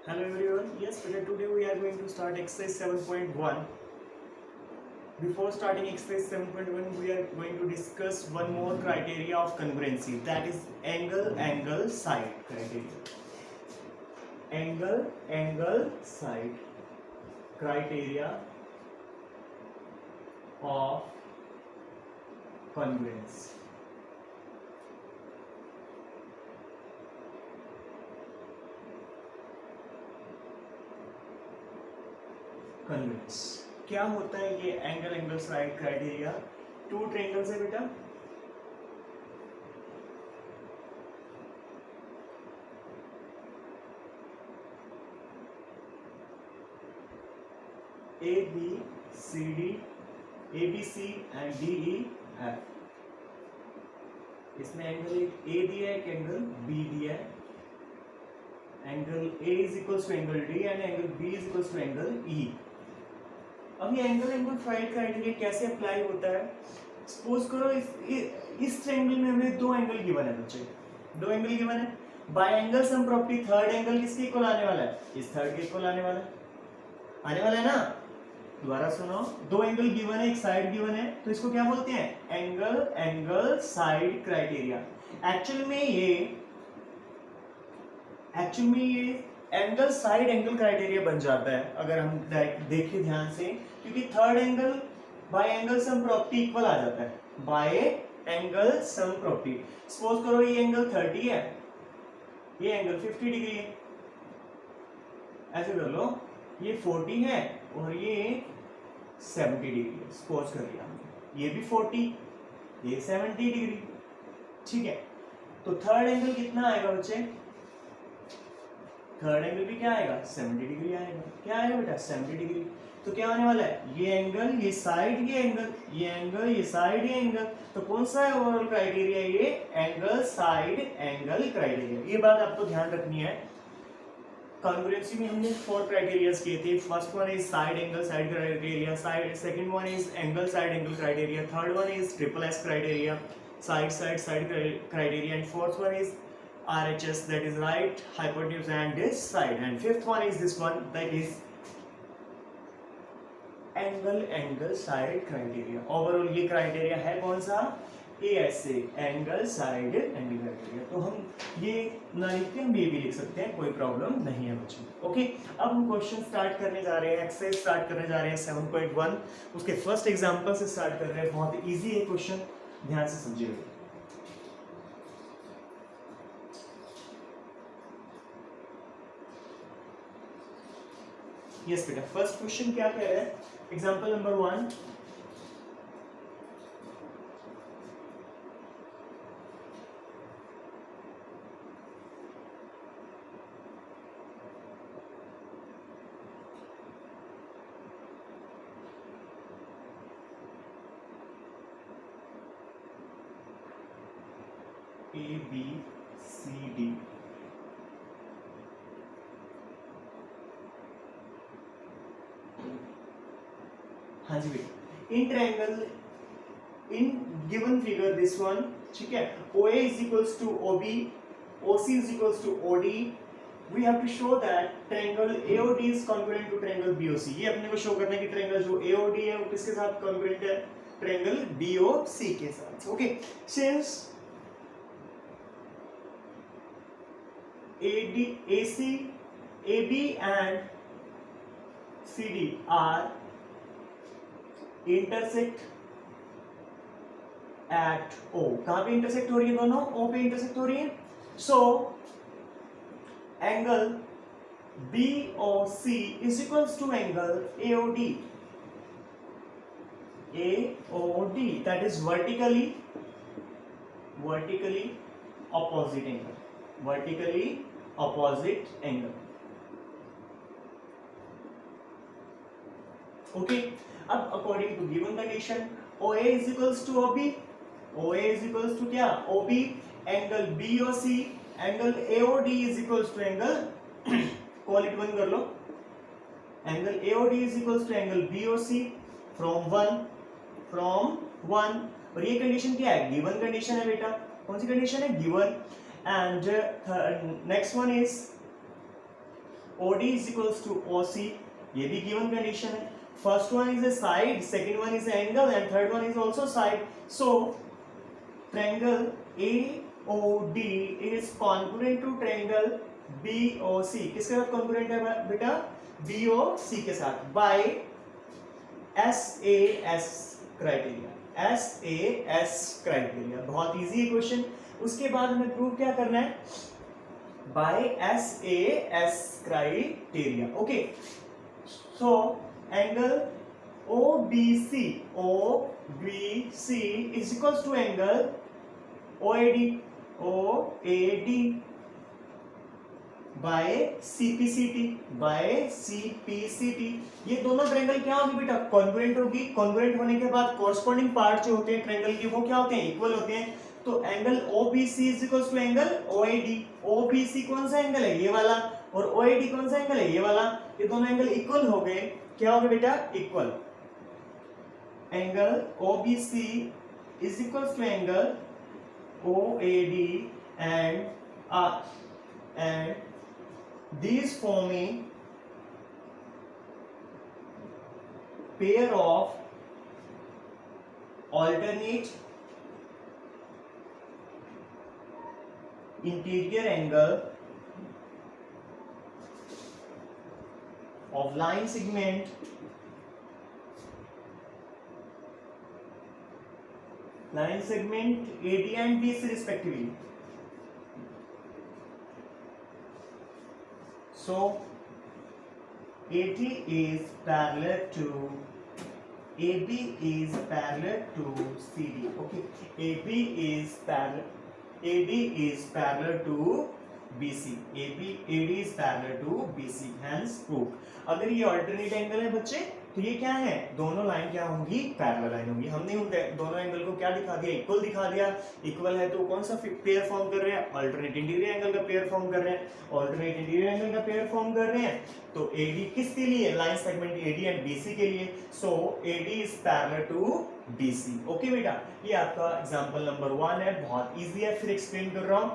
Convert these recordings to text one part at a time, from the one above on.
Hello everyone. Yes, today we are going to start exercise 7.1. Before starting exercise 7.1, we are going to discuss one more criteria of congruency, that is angle side criteria. Angle side criteria of congruence. कन्वेंस क्या होता है ये angle side criteria? Two triangles है बेटा, A B C and D E F. इसमें angle A दिया है, एक एंगल बी दिया है. Angle A is equals to angle D and angle B is equals to angle E. अब ये एंगल साइड क्राइटेरिया कैसे अप्लाई होता है? सपोज करो इस ट्रायंगल में हमें दो एंगल गिवन है बच्चे, दो एंगल गिवन है. By angle sum property third angle किसके इक्वल आने वाला है? इस थर्ड के इक्वल आने वाला है ना. दोबारा सुनो, दो एंगल गिवन है, एक साइड गिवन है, तो इसको क्या बोलते हैं? Angle side criteria. एक्चुअल में ये एंगल साइड एंगल क्राइटेरिया बन जाता है अगर हम देखें ध्यान से, क्योंकि third angle by angle sum property equal आ जाता है. By angle sum property, suppose करो ये एंगल 30 है, ये एंगल 50 डिग्री है. ऐसे कर लो, ये 40 है और ये 70 डिग्री है. सपोज कर लिया हमने, ये भी 40, ये 70 डिग्री. ठीक है, तो थर्ड एंगल कितना आएगा बच्चे? थर्ड एंगल भी क्या आएगा? 70 डिग्री आएगा. क्या आएगा बेटा? 70 डिग्री. तो क्या होने वाला है? ये एंगल, ये साइड, ये एंगल, ये एंगल, ये साइड, ये एंगल. तो कौन सा है ओवरऑल क्राइटेरिया? ये एंगल साइड एंगल क्राइटेरिया. ये बात आपको ध्यान रखनी है. कॉन्ग्रुएंसी में हमने 4 क्राइटेरियाज किए थे. First one is side angle side criteria, second one is angle side angle criteria, third one is triple S criteria, side criteria, and fourth one is RHS, that is right, hypotenuse and this side, and fifth one is this one, that is angle side criteria. Overall ये criteria है कौन सा? ASA, angle side angle criteria. तो हम ये ना लिख के हम ये भी लिख सकते हैं, कोई प्रॉब्लम नहीं है बच्चों. ओके, अब हम क्वेश्चन स्टार्ट करने जा रहे हैं, एक्सरसाइज स्टार्ट करने जा रहे हैं 7.1. उसके फर्स्ट एग्जांपल से स्टार्ट कर रहे हैं. बहुत इजी है क्वेश्चन, ध्यान से समझिएगा. यस बेटा, फर्स्ट क्वेश्चन क्या कह रहा है? Example number 1. ABCD. हाँ जी बेटा, in triangle in given figure this one, ठीक है, OA is equals to OB, OC is equals to OD. We have to show that triangle AOD is congruent to triangle BOC. ये अपने को show करना है कि ट्रायंगल जो AOD है वो किसके साथ congruent है? ट्रायंगल BOC के साथ. Okay, since AC, AB and CD are intersect at O. कहां पे इंटरसेक्ट हो रही है? दोनों O पे इंटरसेक्ट हो रही है. So angle BOC is equals to angle AOD. That is vertically opposite angle. Okay, अब according to given condition OA is equals to OB, OA is equals to क्या? OB. Angle BOC, angle AOD is equals to angle call it 1 कर लो. Angle AOD is equals to angle BOC from 1. और ये condition क्या है? Given condition है बेटा. कौन सी कंडीशन है? Given. And next one is OD is equals to OC, ये भी given condition है. First one is a side, second one is an angle, and third one is also side. So triangle AOD is congruent to triangle BOC. किसके साथ congruent है बेटा? BOC के साथ by SAS criteria. SAS criteria बहुत easy है question. उसके बाद हमें प्रूव क्या करना है? By SAS criteria. Okay, so angle OBC is equals to angle OAD by CPCT. ये दोनों ट्रायंगल क्या होगी बेटा? कॉन्ग्रुएंट होगी. कॉन्ग्रुएंट होने के बाद कोरस्पॉन्डिंग पार्ट जो होते हैं ट्रायंगल के वो क्या होते हैं? इक्वल होते हैं. तो angle OBC is equals to angle OAD. OBC कौन सा एंगल है? ये वाला. और OAD कौन सा एंगल है? ये वाला. ये दोनों एंगल इक्वल हो गए. क्या हो गए बेटा? Equal. Angle OBC is equals to angle OAD and these form a pair of alternate interior angle of line segment AD and BC respectively. So AD is parallel to AB is parallel to CD. Okay, AD is parallel to BC. AD is parallel to BC. Hence proof. अगर ये alternate angle है बच्चे, तो ये क्या है? दोनों line क्या होंगी? पैरेलल लाइन होंगी. हमने उन दोनों एंगल को क्या दिखा दिया? इक्वल दिखा दिया. इक्वल है तो कौन सा पेयर फॉर्म कर रहे हैं? अल्टरनेट इंटीरियर एंगल का पेयर फॉर्म कर रहे हैं. अल्टरनेट इंटीरियर एंगल का पेयर फॉर्म कर रहे हैं. तो AD किसके लिए? Line segment AD and BC के लिए. So AD is parallel to BC. Okay बेटा, ये आपका एग्जांपल नंबर 1 है. बहुत इजी है. फिर एक्सप्लेन कर रहा हूं.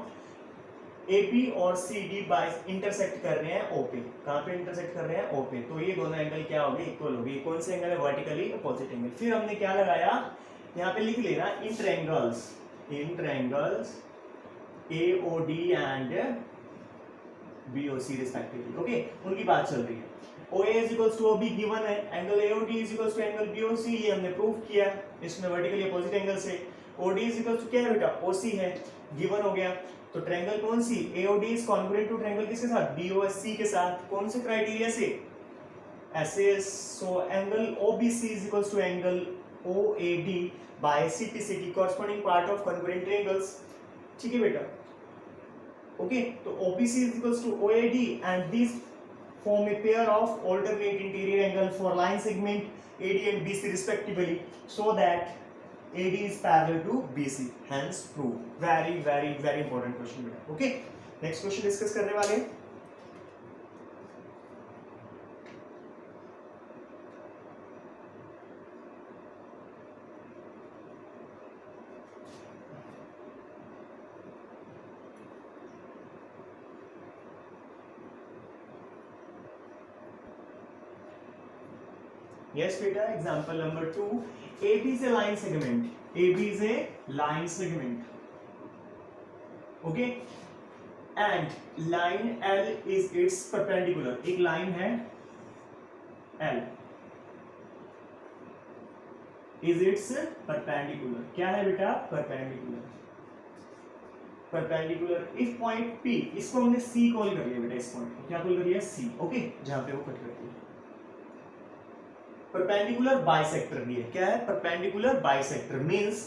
AB और CD बाय इंटरसेक्ट कर रहे हैं O पे. कहां पे इंटरसेक्ट कर रहे हैं? O पे. तो ये दोनों एंगल क्या हो गए? इक्वल हो गए. कौन से एंगल है? Vertically opposite angle. फिर हमने क्या लगाया? यहाँ पे लिख लेना in triangles AOD and BOC respectively. Okay, उनकी बात चल रही है. OA is equals to OB given है. Angle AOD is equals to angle BOC, ये हमने प्रूव किया. इसमें वर्टिकली अपोजिट एंगल से. OD is equals to क्या है बेटा? OC है. गिवन हो गया. तो ट्रायंगल कौन सी? AOD is congruent to triangle किसके साथ? BOC के साथ. कौन से क्राइटेरिया से? SAS. So angle OBC is equals to angle OAD by CPCT, corresponding part of congruent triangles. ठीक है बेटा. ओके, तो OBC is equals to OAD and this form a pair of alternate interior angle for line segment AD and BC respectively, so that AD is parallel to BC. Hence proof. Very important question बेटा. Okay, next question discuss करने वाले हैं. Yes बेटा, example number 2. AB is a line segment. AB is a line segment. Okay, and line L is its perpendicular. एक line है L is its perpendicular. क्या है बेटा? perpendicular. If point P, इसको हमने C कॉल कर लिया बेटा. इस पॉइंट को क्या कॉल कर लिया? C. ओके, जहां पे वो कट करती है. परपेंडिकुलर बाइसेक्टर भी है. क्या है? Perpendicular bisector means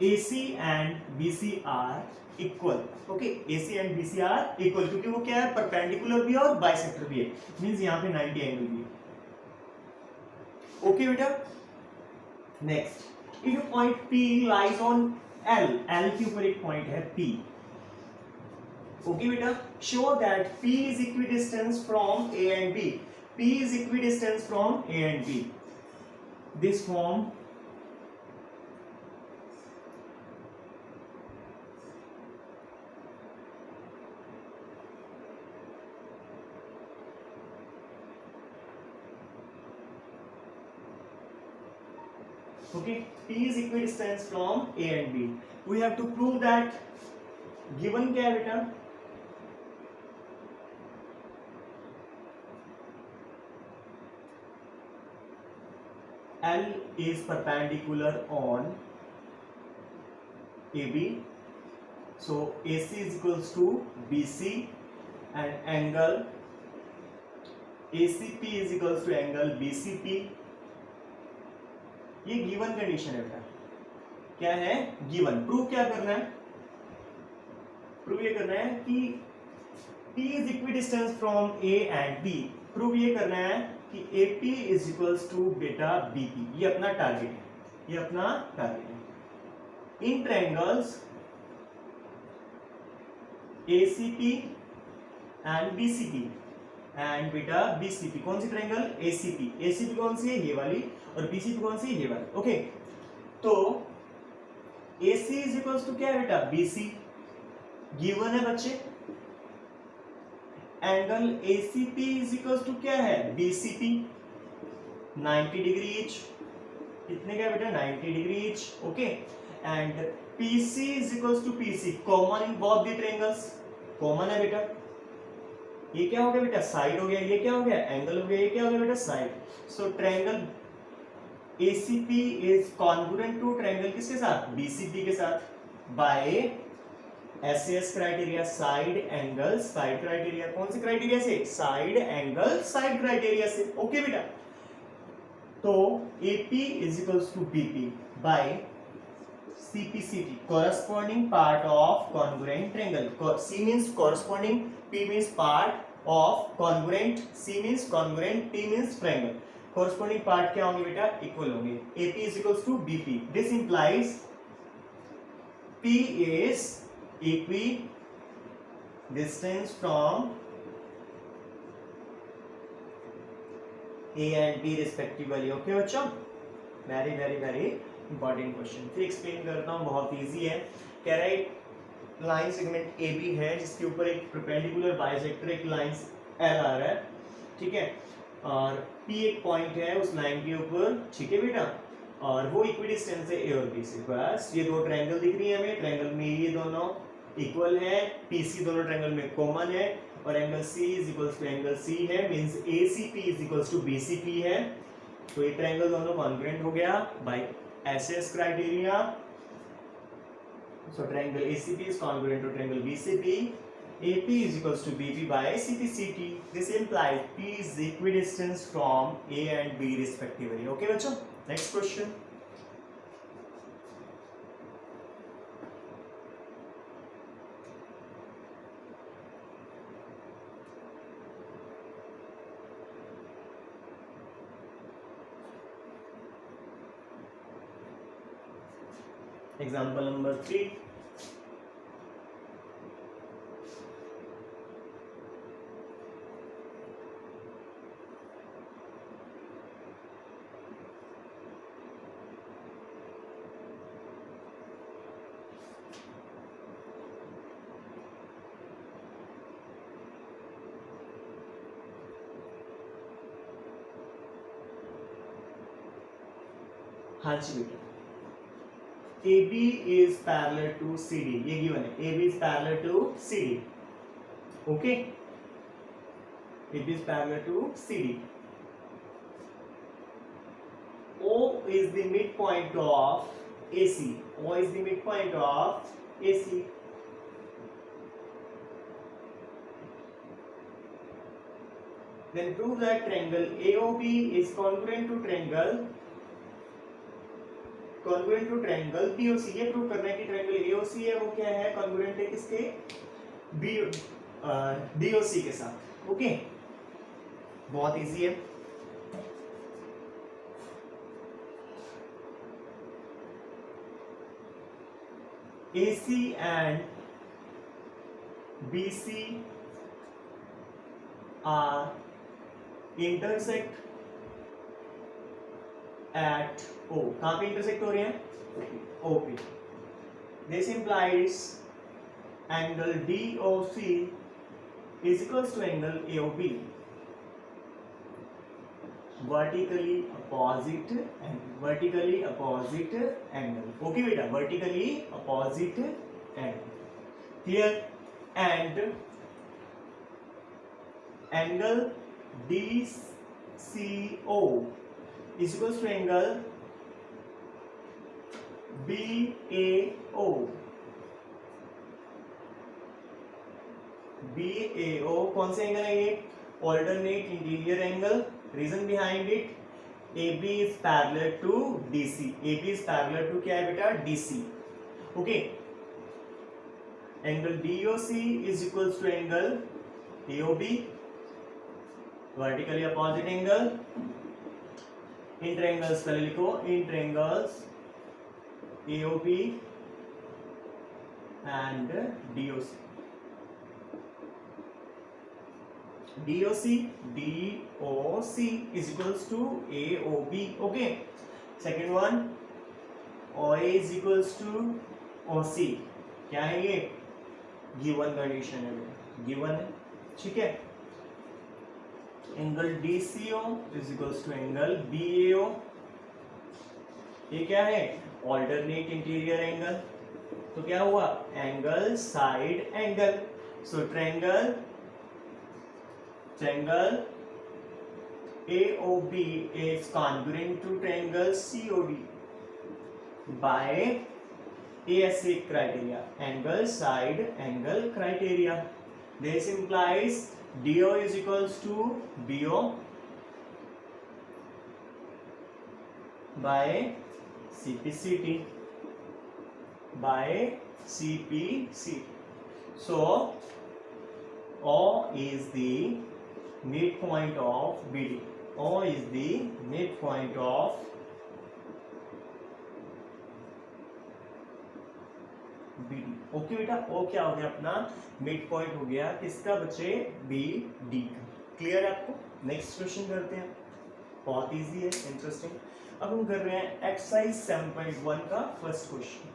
AC and BC are equal. Okay, AC and BC are equal, क्योंकि वो क्या है? परपेंडिकुलर भी है और बाइसेक्टर भी है. मींस यहां पे 90 एंगल भी है. ओके बेटा, next. If point P lies on L के ऊपर एक पॉइंट है P. ओके बेटा, show that P is equidistance from A and B. P is equidistant from A and B. This form Okay, P is equidistant from A and B. We have to prove that given क्या है बेटा, L is perpendicular on AB, so AC is equals to BC and angle ACP is equals to angle BCP. ये given condition है बेटा, क्या है given. Prove क्या करना है, प्रूव ये करना है कि P is equidistant from A and B। Prove ये करना है कि AP is equals to बेटा BP। ये अपना टारगेट है, ये अपना टारगेट है। In triangles ACP and BCP and बेटा BCP, कौन सी ट्रायंगल ACP, ACP कौन सी है ये वाली, और BCP कौन सी है ये वाली। ओके, तो AC इज इक्वल्स टू क्या है बेटा BC, गिवन है बच्चे। Angle ACP is equals to क्या है BCP, 90 डिग्री ईच। कितने का बेटा 90 degree each. Okay, and PC is equals to PC, common in both the triangles, common है बेटा। ये क्या हो गया बेटा साइड हो गया, ये क्या हो गया एंगल हो गया, ये क्या हो गया बेटा side. So triangle ACP is congruent to triangle किसके साथ BCP के साथ by SAS criteria, side angle side criteria. कौन से क्राइटेरिया से, साइड एंगल साइड क्राइटेरिया से। ओके बेटा, तो AP is equals to BP by CPCT, corresponding part of congruent triangle। C means corresponding, P means part of congruent, C means congruent, T means triangle। corresponding part क्या होंगे बेटा equal होंगे। AP is equals to BP, this implies P is equidistant from A and B respectively। Okay बच्चों, very very very important question. फिर explain करता हूँ, बहुत easy है। कह रहा है लाइन सेगमेंट ए बी है जिसके ऊपर एक परपेंडिकुलर बाइसेक्टर एक लाइन एल आ रहा है, ठीक है, और पी एक पॉइंट है उस लाइन के ऊपर, ठीक है बेटा, और वो इक्विडिस्टेंस है ए और बी से। बस ये दो ट्रायंगल दिख रही है हमें, ट्रायंगल में ये दोनों इक्वल है, पीसी दोनों ट्रायंगल में कॉमन है, और angle C is equals to angle C है, means ACP is equals to BCP है। तो ये ट्रायंगल दोनों कॉन्ग्रुएंट हो गया by SS criteria. So triangle ACP is congruent to triangle BCP. AP is equals to BP by CPCT. This implies P is equidistant from A and B respectively. Okay, बच्चों? Next question. Example number 3. हाँ जी बेटा, AB is parallel to CD, ये given है, AB is parallel to CD, okay, AB is parallel to CD, O is the midpoint of AC, O is the midpoint of AC, then prove that triangle AOB is congruent to triangle BOC। ये prove करना है कि triangle AOC है वो क्या है congruent है किसके BOC के साथ। ओके, बहुत इजी है। AC and BC are intersect at O। कहाँ पे इंटरसेक्ट हो रहे हैं OP। This implies angle DOC is equals to angle AOB। vertically opposite and vertically opposite angle. Okay बेटा, vertically opposite angle. Clear? And angle DCO is equals to angle BAO. BAO कौन से angle है ये? Alternate interior angle. Reason behind it, AB is parallel to DC. AB is parallel to क्या है बेटा? DC. Okay. Angle DOC is equals to angle AOB. Vertically opposite angle. Interangles पहले लिखो. Interangles AOB and DOC. DOC is equals to AOB. Okay. Second one, OA is equals to OC. क्या है ये? Given condition है, given है, ठीक है. Angle DCO is equals to angle BAO. ये क्या है? Alternate interior angle. तो क्या हुआ? Angle side angle. So triangle AOB is congruent to triangle COD by ASA criteria, angle side angle criteria. This implies DO is equals to BO by CPCT. So O is the midpoint of BD. O is the midpoint of BD. Okay बेटा, O क्या हो गया अपना? Mid point हो गया किसका बच्चे? BD का. क्लियर है आपको? नेक्स्ट क्वेश्चन करते हैं. बहुत इजी है, इंटरेस्टिंग. अब हम कर रहे हैं एक्सरसाइज 7.1 का फर्स्ट क्वेश्चन.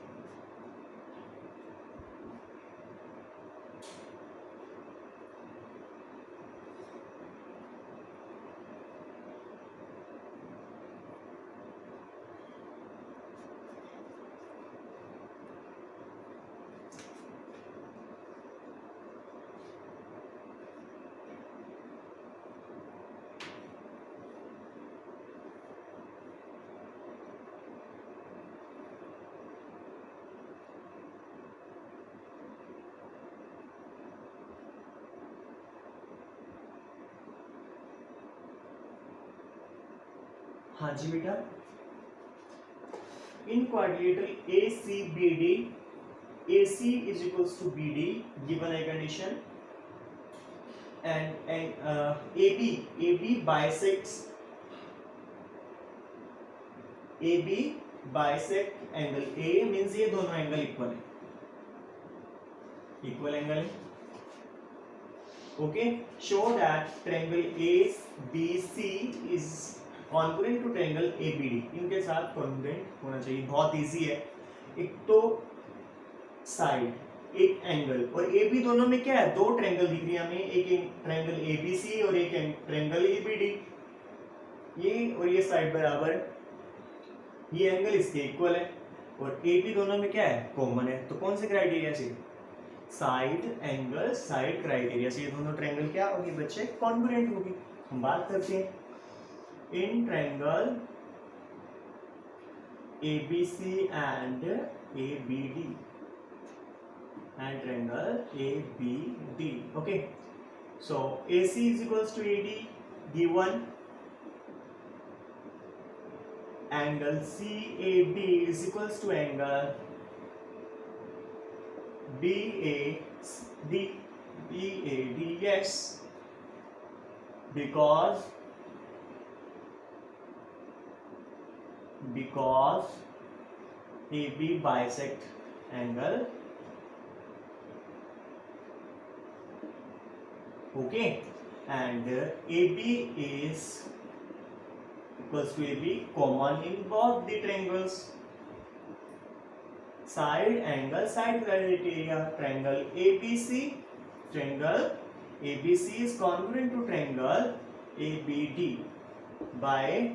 हाँ जी बेटा. इन quadrilateral ACBD, AC is equals to BD, given a condition, and AB bisects angle A, means ये दोनों एंगल इक्वल है, इक्वल एंगल है. Okay. Show that triangle ABC is congruent to triangle ABD. इनके साथ congruent होना चाहिए. बहुत easy है. एक तो साइड, एक एंगल और AB दोनों में क्या है? दो ट्रायंगल दिख रही है हमें. एक ट्रायंगल ABC और एक ट्रायंगल ABD. ये और ये साइड बराबर, ये एंगल इसके इक्वल है और AB दोनों में क्या है? कॉमन है. तो कौन से क्राइटेरिया से? साइड एंगल साइड क्राइटेरिया से ये दोनों ट्रायंगल क्या होगी बच्चे? कॉन्ग्रुएंट होगी. हम बात करते हैं in triangle ABC and ABD, and triangle ABD. Okay, so AC is equals to AD, given angle CAB is equals to angle BAD. Yes, because AB bisect angle. Okay, and AB is equals to AB, common in both the triangles. Side angle side criteria, triangle ABC is congruent to triangle ABD. By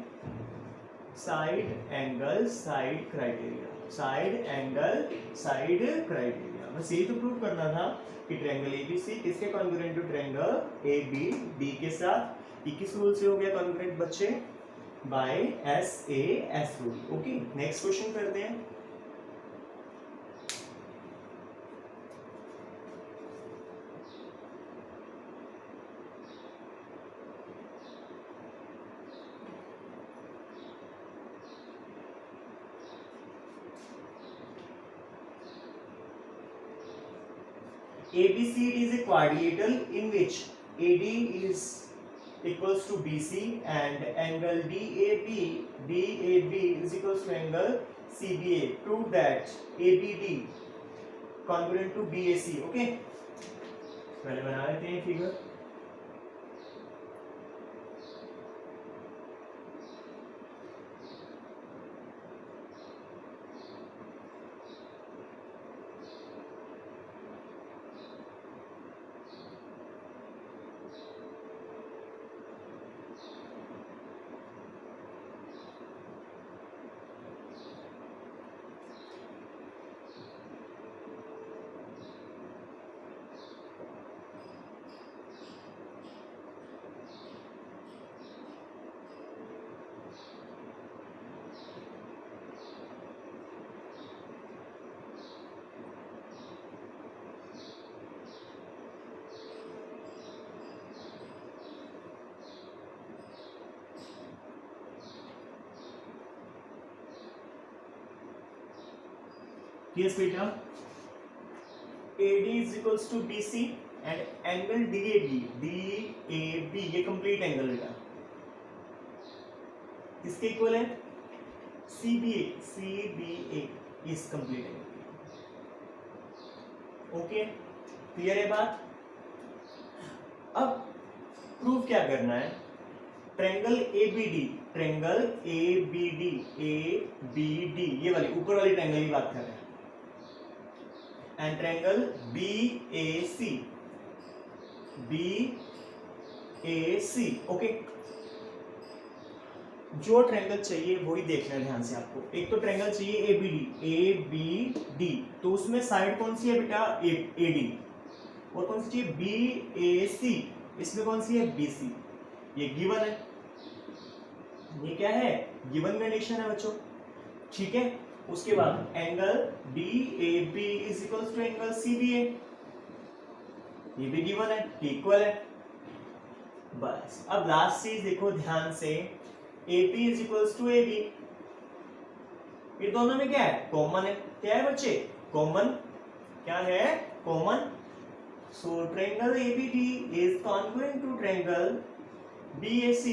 side angle side criteria, side angle side criteria. बस यही तो prove करना था कि triangle ABC किसके congruent to triangle ABD के साथ। ये किस रूल से हो गया कॉन्ग्रुएंट बच्चे? By S rule. Okay, next question करते हैं। ABC is a quadrilateral in which AD is equals to BC and angle DAB is equals to angle CBA. Prove that ABD congruent to BAC. Okay, पहले बना लेते हैं figure. Yes बेटा, AD is equals to BC and angle DAB ये complete angle बेटा किसके equal है? CBA इस कंप्लीट एंगल। ओके, क्लियर है बात? अब प्रूफ क्या करना है? ट्रायंगल ABD ये वाली ऊपर वाली ट्रायंगल की बात कर रहे हैं, एंड ट्रायंगल BAC। ओके, जो ट्रायंगल चाहिए वही देखना है ध्यान से आपको। एक तो ट्रायंगल चाहिए ABD, तो उसमें साइड कौन सी है बेटा? AD। और कौन सी चाहिए? BAC। इसमें कौन सी है? BC। ये गिवन है, ये क्या है? गिवन कंडीशन है बच्चों, ठीक है। उसके बाद angle DAB is equals to angle CBA, ये भी गिवन है, इक्वल है। बस अब लास्ट चीज देखो ध्यान से, AP is equals to AB, ये दोनों में क्या है? कॉमन है। क्या है बच्चे? कॉमन। क्या है? Common. So triangle ABD is congruent to triangle BAC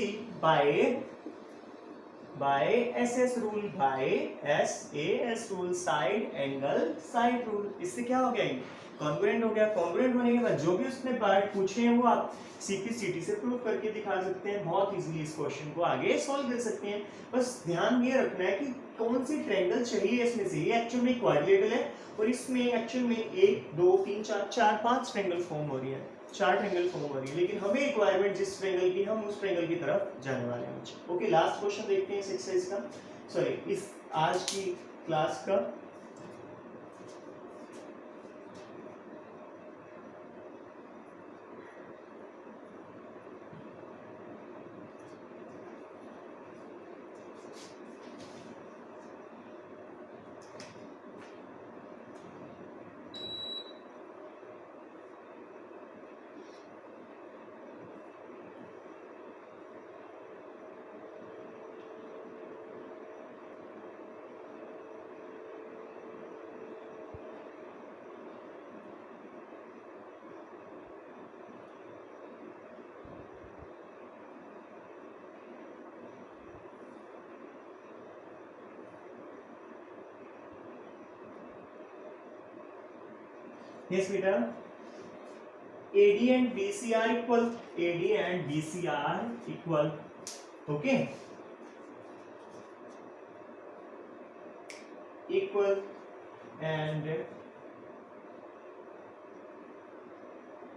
by SS rule, by SAS rule, side angle side rule. इससे क्या हो गया? कॉन्ग्रुएंट हो गया। कॉन्ग्रुएंट होने के बाद जो भी उसने पार्ट पूछे हैं वो आप CPCT से प्रूव करके दिखा सकते हैं। बहुत इजीली इस क्वेश्चन को आगे सॉल्व कर सकते हैं। बस ध्यान ये रखना है कि कौन सी ट्रायंगल चाहिए इसमें से। ये एक्चुअल में क्वाड्रिलेटरल है और इसमें एक्चुअल में 1 2 3 4 5 ट्रायंगल फॉर्म हो रही है, 4 ट्रायंगल फॉर्म हो रही है, लेकिन हमें रिक्वायरमेंट जिस ट्रायंगल की, हम उस ट्रायंगल की तरफ जाने वाले हैं। ओके, लास्ट क्वेश्चन देखते हैं इस एक्सरसाइज का, सॉरी इस आज की क्लास का। Yes beta, AD and BC are equal, AD and BC are equal, okay, equal and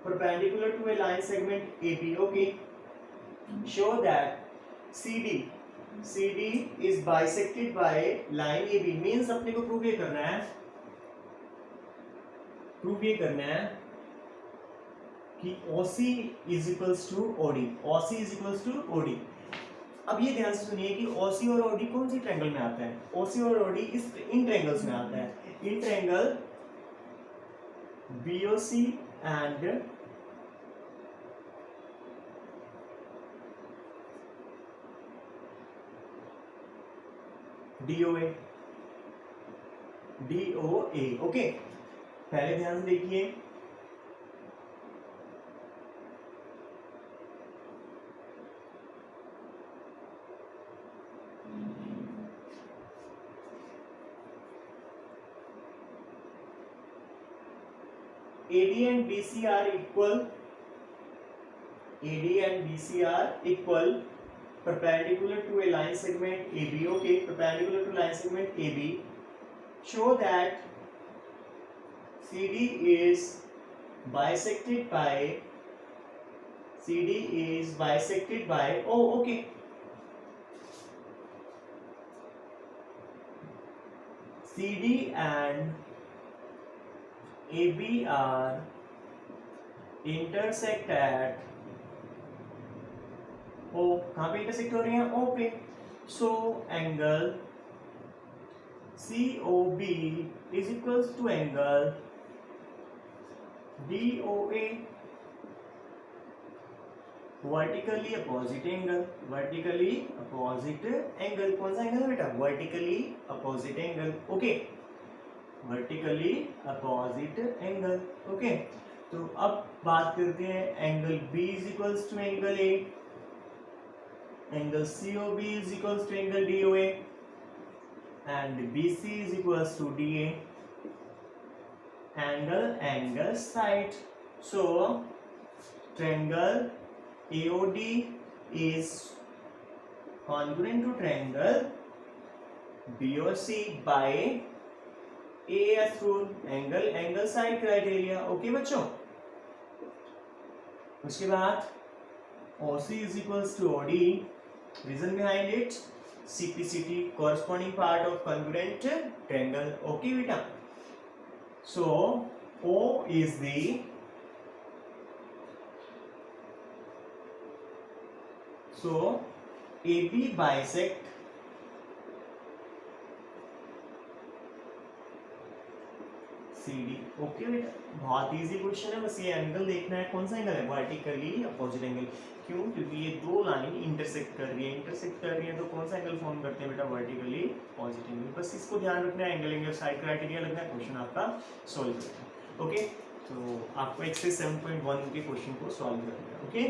perpendicular to a line segment AB. Okay, show that CD is bisected by line AB means अपने को prove ये करना है कि OC is equals to OD, OC is equals to OD। अब ये ध्यान से सुनिए कि OC और OD कौन सी ट्रायंगल में आता है? OC और OD इन ट्रायंगल्स में आता है, in triangle BOC and DOA। Okay, पहले ध्यान से देखिए, AD and BC are equal perpendicular to a line segment AB, okay, perpendicular to line segment AB, show that CD is bisected by oh okay, CD and AB are intersect at O। कहाँ पे intersect हो रही हैं? O पे। So angle COB is equals to angle DOA, vertically opposite angle. कौन सा angle है बेटा? Vertically opposite angle, okay, vertically opposite angle, okay. तो अब बात करते हैं angle B is equals to angle A, angle COB is equals to angle DOA and BC is equals to DA, angle side। So triangle AOD is congruent to triangle BOC by AS rule, angle side criteria, okay बच्चों। उसके बाद OC is equals to OD, reason behind it CPCT, corresponding part of congruent triangle, okay बेटा। So O is the AB bisect CD, okay बेटा, बहुत easy question है, बस ये angle देखना है, कौन सा एंगल है? Vertically opposite angle. क्यों? क्योंकि ये दो लाइन इंटरसेक्ट कर रही है तो कौन सा एंगल फॉर्म करते हैं बेटा? Vertically opposite angle. बस इसको ध्यान रखना है, एंगल साइड क्राइटेरिया लगना है, क्वेश्चन आपका सॉल्व करना है, ओके। तो आपको एक्सरसाइज 7.1 के क्वेश्चन को सॉल्व करना है, ओके।